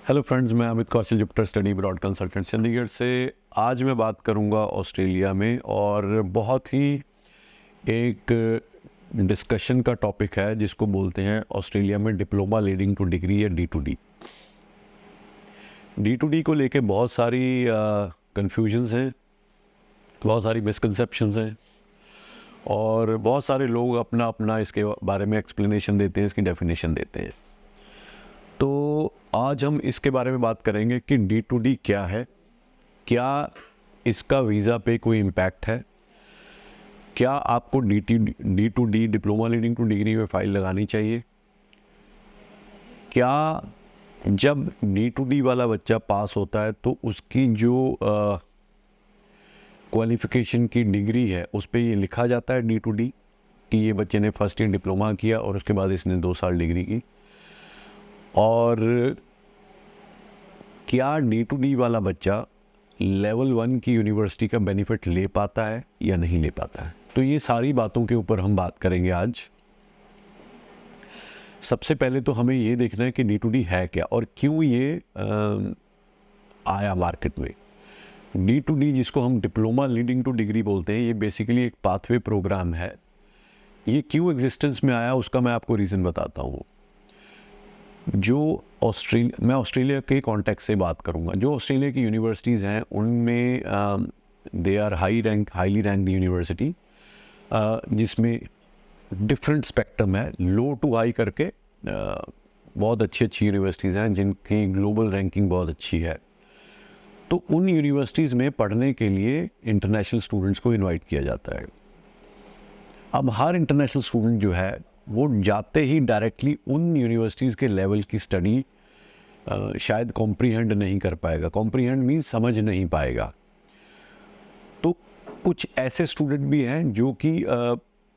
Hello friends, मैं Amit Kaushal Jupiter study abroad consultant Chandigarh से। आज मैं बात करूंगा ऑस्ट्रेलिया में, और बहुत ही एक डिस्कशन का टॉपिक है जिसको बोलते हैं ऑस्ट्रेलिया में डिप्लोमा लीडिंग टू डिग्री या D2D। D2D को लेके बहुत सारी कन्फ्यूजन्स हैं, बहुत सारी मिसकंसेप्शंस हैं, और बहुत सारे लोग अपना अपना इसके बारे में एक्सप्लेनेशन देते हैं, इसकी डेफिनेशन देते हैं। तो आज हम इसके बारे में बात करेंगे कि D2D क्या है, क्या इसका वीज़ा पे कोई इम्पैक्ट है, क्या आपको D2D diploma leading to degree में फ़ाइल लगानी चाहिए, क्या जब D2D वाला बच्चा पास होता है तो उसकी जो क्वालिफ़िकेशन की डिग्री है उस पर ये लिखा जाता है D2D कि ये बच्चे ने फर्स्ट ईयर डिप्लोमा किया और उसके बाद इसने 2 साल डिग्री की, और क्या D2D वाला बच्चा लेवल 1 की यूनिवर्सिटी का बेनिफिट ले पाता है या नहीं ले पाता है। तो ये सारी बातों के ऊपर हम बात करेंगे आज। सबसे पहले तो हमें ये देखना है कि D2D है क्या और क्यों ये आया मार्केट में। D2D जिसको हम डिप्लोमा लीडिंग टू डिग्री बोलते हैं, ये बेसिकली एक पाथवे प्रोग्राम है। ये क्यों एग्जिस्टेंस में आया उसका मैं आपको रीज़न बताता हूँ। मैं ऑस्ट्रेलिया के कॉन्टेक्स्ट से बात करूंगा। जो ऑस्ट्रेलिया की यूनिवर्सिटीज़ हैं उनमें they are highly ranked university, जिसमें डिफरेंट स्पेक्ट्रम है, लो टू हाई करके। बहुत अच्छी यूनिवर्सिटीज़ हैं जिनकी ग्लोबल रैंकिंग बहुत अच्छी है। तो उन यूनिवर्सिटीज़ में पढ़ने के लिए इंटरनेशनल स्टूडेंट्स को इनवाइट किया जाता है। अब हर इंटरनेशनल स्टूडेंट जो है वो जाते ही डायरेक्टली उन यूनिवर्सिटीज़ के लेवल की स्टडी शायद कॉम्प्रीहेंड नहीं कर पाएगा। कॉम्प्रीहेंड मीन्स समझ नहीं पाएगा। तो कुछ ऐसे स्टूडेंट भी हैं जो कि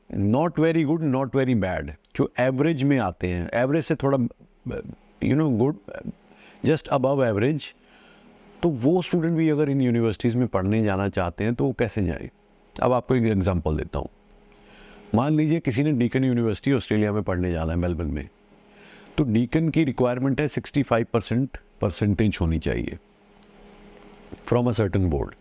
not very good, not very bad, जो एवरेज में आते हैं, एवरेज से थोड़ा गुड, जस्ट अबव एवरेज। तो वो स्टूडेंट भी अगर इन यूनिवर्सिटीज़ में पढ़ने जाना चाहते हैं तो वो कैसे जाए। अब आपको एक एग्जांपल देता हूँ। मान लीजिए किसी ने डीकन यूनिवर्सिटी ऑस्ट्रेलिया में पढ़ने जाना है, मेलबर्न में। तो डीकन की रिक्वायरमेंट है 65% परसेंटेज होनी चाहिए फ्रॉम अ सर्टन बोर्ड।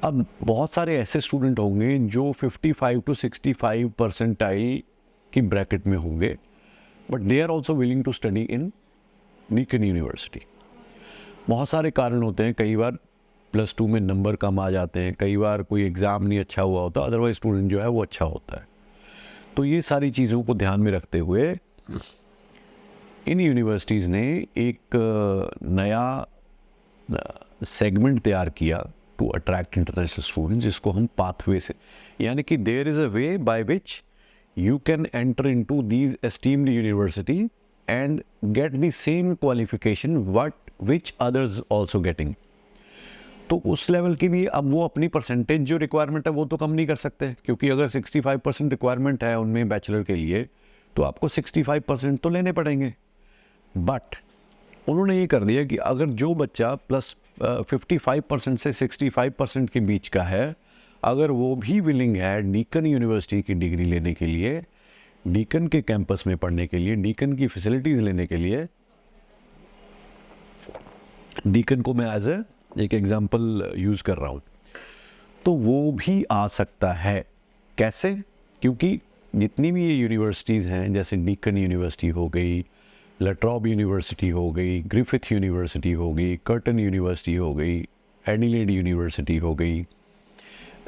अब बहुत सारे ऐसे स्टूडेंट होंगे जो 55 to 65 परसेंटाइल की ब्रैकेट में होंगे, but they are also willing to study in Deakin university. बहुत सारे कारण होते हैं। कई बार +2 में नंबर कम आ जाते हैं, कई बार कोई एग्ज़ाम नहीं अच्छा हुआ होता, अदरवाइज स्टूडेंट जो है वो अच्छा होता है। तो ये सारी चीज़ों को ध्यान में रखते हुए इन यूनिवर्सिटीज़ ने एक नया सेगमेंट तैयार किया टू अट्रैक्ट इंटरनेशनल स्टूडेंट्स, जिसको हम पाथवे से, यानी कि there is a way by which you can enter into these esteemed university and get the same qualification which others also getting. तो उस लेवल के लिए अब वो अपनी परसेंटेज जो रिक्वायरमेंट है वो तो कम नहीं कर सकते, क्योंकि अगर 65% रिक्वायरमेंट है उनमें बैचलर के लिए तो आपको 65% तो लेने पड़ेंगे। बट उन्होंने ये कर दिया कि अगर जो बच्चा 55% से 65% के बीच का है, अगर वो भी विलिंग है डीकन यूनिवर्सिटी की डिग्री लेने के लिए, डीकन के कैंपस में पढ़ने के लिए, डीकन की फैसिलिटीज़ लेने के लिए, डीकन को मैं एज एक एग्जाम्पल यूज़ कर रहा हूँ, तो वो भी आ सकता है। कैसे? क्योंकि जितनी भी ये यूनिवर्सिटीज़ हैं, जैसे डीकन यूनिवर्सिटी हो गई, लट्रॉब यूनिवर्सिटी हो गई, ग्रिफिथ यूनिवर्सिटी हो गई, कर्टन यूनिवर्सिटी हो गई, एडिलेड यूनिवर्सिटी हो गई,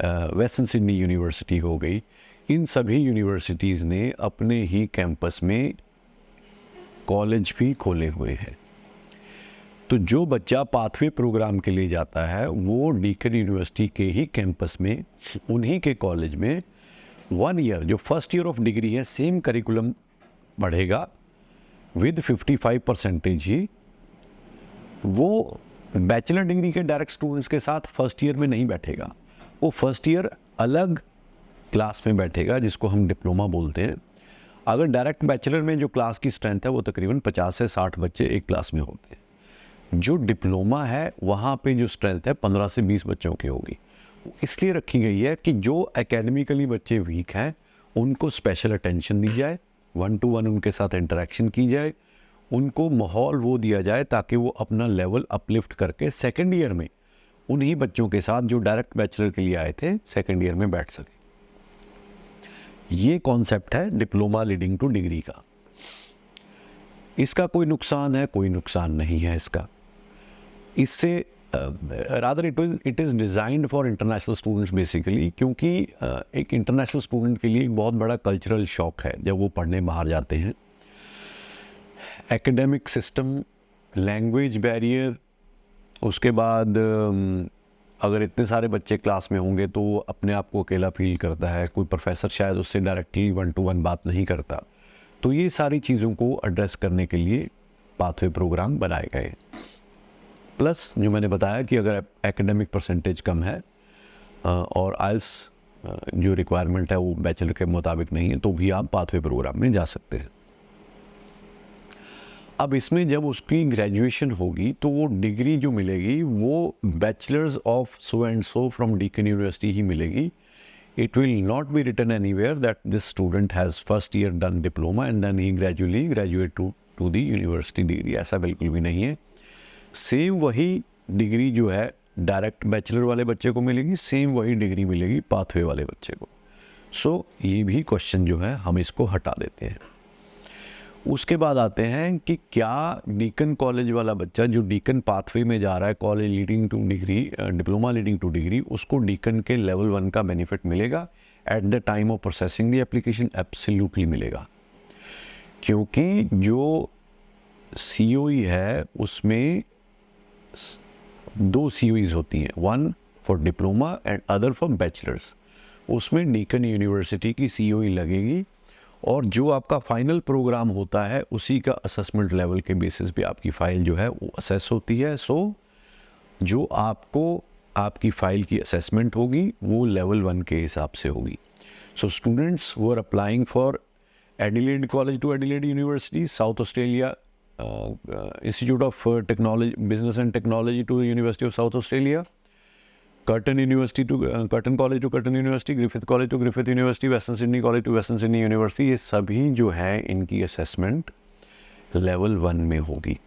वेस्टर्न सिडनी यूनिवर्सिटी हो गई, इन सभी यूनिवर्सिटीज़ ने अपने ही कैंपस में कॉलेज भी खोले हुए हैं। तो जो बच्चा पाथवे प्रोग्राम के लिए जाता है वो डीकन यूनिवर्सिटी के ही कैंपस में, उन्हीं के कॉलेज में 1 ईयर, जो फर्स्ट ईयर ऑफ डिग्री है, सेम करिकुलम पढ़ेगा विद 55 परसेंटेज ही। वो बैचलर डिग्री के डायरेक्ट स्टूडेंट्स के साथ फर्स्ट ईयर में नहीं बैठेगा, वो फर्स्ट ईयर अलग क्लास में बैठेगा, जिसको हम डिप्लोमा बोलते हैं। अगर डायरेक्ट बैचलर में जो क्लास की स्ट्रेंथ है वो तकरीबन 50 से 60 बच्चे एक क्लास में होते हैं। जो डिप्लोमा है वहाँ पे जो स्ट्रेंथ है 15 से 20 बच्चों की होगी। इसलिए रखी गई है कि जो एकेडमिकली बच्चे वीक हैं उनको स्पेशल अटेंशन दी जाए, 1 to 1 उनके साथ इंटरेक्शन की जाए, उनको माहौल वो दिया जाए ताकि वो अपना लेवल अपलिफ्ट करके सेकेंड ईयर में उन्हीं बच्चों के साथ जो डायरेक्ट बैचलर के लिए आए थे सेकेंड ईयर में बैठ सके। ये कॉन्सेप्ट है डिप्लोमा लीडिंग टू डिग्री का। इसका कोई नुकसान है? कोई नुकसान नहीं है इसका। इससे rather it is designed for international students basically, क्योंकि एक इंटरनेशनल स्टूडेंट के लिए एक बहुत बड़ा कल्चरल शॉक है जब वो पढ़ने बाहर जाते हैं। एकेडमिक सिस्टम, लैंग्वेज बैरियर, उसके बाद अगर इतने सारे बच्चे क्लास में होंगे तो वो अपने आप को अकेला फील करता है, कोई प्रोफेसर शायद उससे डायरेक्टली 1-to-1 बात नहीं करता। तो ये सारी चीज़ों को एड्रेस करने के लिए पाथवे प्रोग्राम बनाए गए। प्लस जो मैंने बताया कि अगर एकेडमिक परसेंटेज कम है और आइल्स जो रिक्वायरमेंट है वो बैचलर के मुताबिक नहीं है तो भी आप पाथवे प्रोग्राम में जा सकते हैं। अब इसमें जब उसकी ग्रेजुएशन होगी तो वो डिग्री जो मिलेगी वो bachelors of so and so from Deakin university ही मिलेगी। It will not be written anywhere that this student has first year done diploma and then he gradually graduate to the university degree। ऐसा बिल्कुल भी नहीं है। Same वही degree जो है डायरेक्ट बैचलर वाले बच्चे को मिलेगी, सेम वही डिग्री मिलेगी पाथवे वाले बच्चे को। सो ये भी क्वेश्चन जो है हम इसको हटा देते हैं। उसके बाद आते हैं कि क्या डीकन कॉलेज वाला बच्चा जो डीकन पाथवे में जा रहा है college leading to degree, diploma leading to degree, उसको डीकन के लेवल 1 का बेनिफिट मिलेगा at the time of processing the application? Absolutely मिलेगा, क्योंकि जो COE है उसमें 2 COEs होती हैं, one for diploma and other for bachelors. उसमें डीकन यूनिवर्सिटी की COE लगेगी और जो आपका फाइनल प्रोग्राम होता है उसी का असेसमेंट लेवल के बेसिस पे आपकी फ़ाइल जो है वो असेस होती है। सो जो आपको आपकी फ़ाइल की असेसमेंट होगी वो लेवल 1 के हिसाब से होगी। So students who are applying for Adelaide college to Adelaide university, South Australia institute of technology, business and technology to university of South Australia, Curtin university to Curtin college to Curtin university, Griffith college to Griffith university, Western Sydney college to Western Sydney university. ये सभी जो है इनकी assessment level 1 में होगी।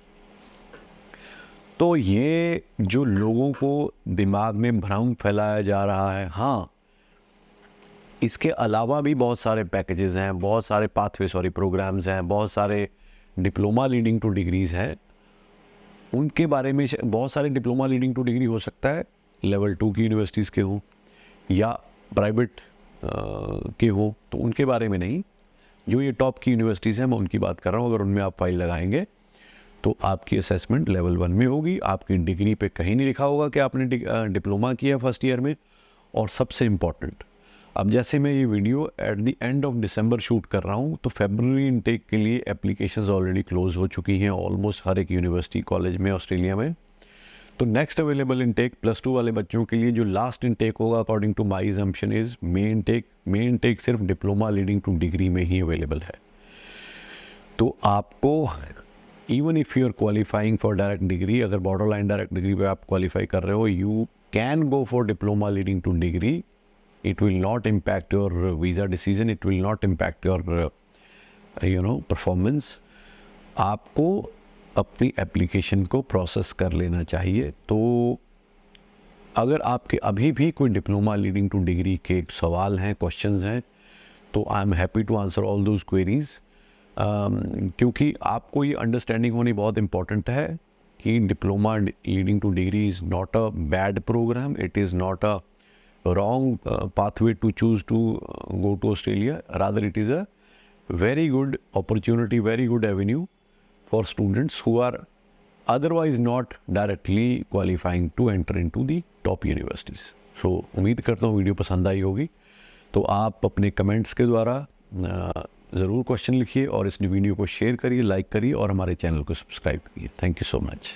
तो ये जो लोगों को दिमाग में भ्रम फैलाया जा रहा है, हाँ इसके अलावा भी बहुत सारे पैकेजेस हैं, बहुत सारे प्रोग्राम्स हैं, बहुत सारे डिप्लोमा लीडिंग टू डिग्रीज़ हैं। उनके बारे में बहुत सारे डिप्लोमा लीडिंग टू डिग्री हो सकता है लेवल 2 की यूनिवर्सिटीज़ के हों या प्राइवेट के हों, तो उनके बारे में नहीं। जो ये टॉप की यूनिवर्सिटीज़ हैं मैं उनकी बात कर रहा हूँ। अगर उनमें आप फाइल लगाएंगे तो आपकी असेसमेंट लेवल 1 में होगी। आपकी डिग्री पे कहीं नहीं लिखा होगा कि आपने डिप्लोमा किया फर्स्ट ईयर में। और सबसे इम्पॉर्टेंट, अब जैसे मैं ये video at the end of December shoot कर रहा हूँ तो फरवरी इनटेक के लिए एप्लीकेशंस ऑलरेडी क्लोज हो चुकी हैं ऑलमोस्ट हर एक यूनिवर्सिटी कॉलेज में ऑस्ट्रेलिया में। तो नेक्स्ट अवेलेबल इनटेक +2 वाले बच्चों के लिए जो लास्ट इनटेक होगा according to my assumption is May intake सिर्फ डिप्लोमा लीडिंग टू डिग्री में ही अवेलेबल है। तो आपको even if you are qualifying for direct degree, अगर बॉर्डर लाइन डायरेक्ट डिग्री पे आप क्वालिफाई कर रहे हो, you can go for diploma leading to degree. It will not impact your visa decision, it will not impact your performance। आपको अपनी application को process कर लेना चाहिए। तो अगर आपके अभी भी कोई डिप्लोमा लीडिंग टू डिग्री के सवाल हैं, क्वेश्चंस हैं, तो I am happy to answer all those queries. क्योंकि आपको ये अंडरस्टैंडिंग होनी बहुत इम्पॉर्टेंट है कि diploma leading to degree is not a bad program, it is not a wrong pathway to choose to go to Australia. Rather, it is a very good opportunity, very good avenue for students who are otherwise not directly qualifying to enter into the top universities. So, उम्मीद करता हूँ video पसंद आई होगी। तो आप अपने comments के द्वारा ज़रूर क्वेश्चन लिखिए और इस वीडियो को शेयर करिए, लाइक करिए और हमारे चैनल को सब्सक्राइब करिए। Thank you so much.